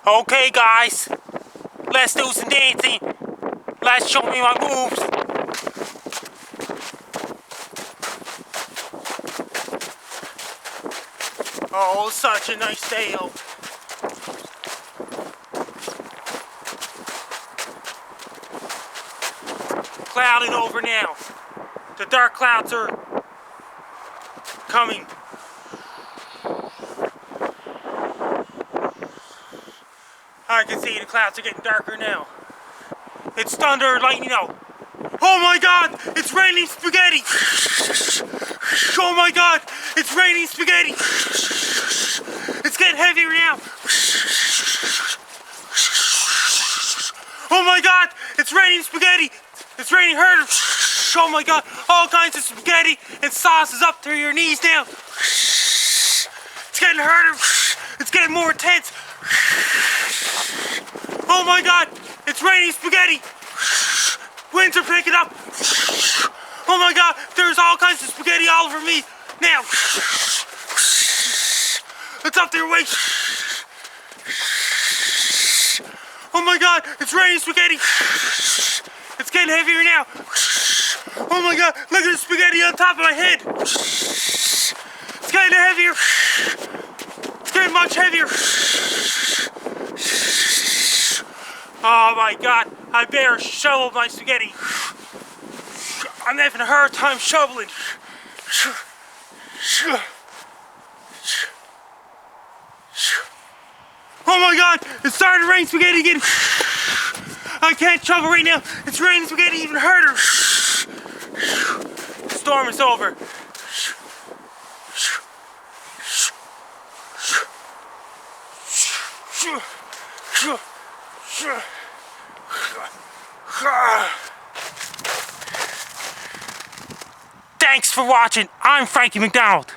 Okay, guys, let's do some dancing. Let's show me my moves. Oh, such a nice day out. Clouding over now. The dark clouds are coming. I can see the clouds are getting darker now. It's thunder, lightning out. Oh my God, it's raining spaghetti. Oh my God, it's raining spaghetti. It's getting heavier now. Oh my God, it's raining spaghetti. It's raining harder. Oh my God, all kinds of spaghetti and sauces up to your knees now. It's getting harder. It's getting more intense. Oh my God, it's raining spaghetti. Winds are picking up. Oh my God, there's all kinds of spaghetti all over me now. It's up to your waist. Oh my God, it's raining spaghetti. It's getting heavier now. Oh my God, look at the spaghetti on top of my head. It's getting heavier. It's getting much heavier. Oh my God, I better shovel my spaghetti. I'm having a hard time shoveling. Oh my God, it's starting to rain spaghetti again. I can't shovel right now. It's raining spaghetti even harder. The storm is over. Thanks for watching. I'm Frankie McDonald.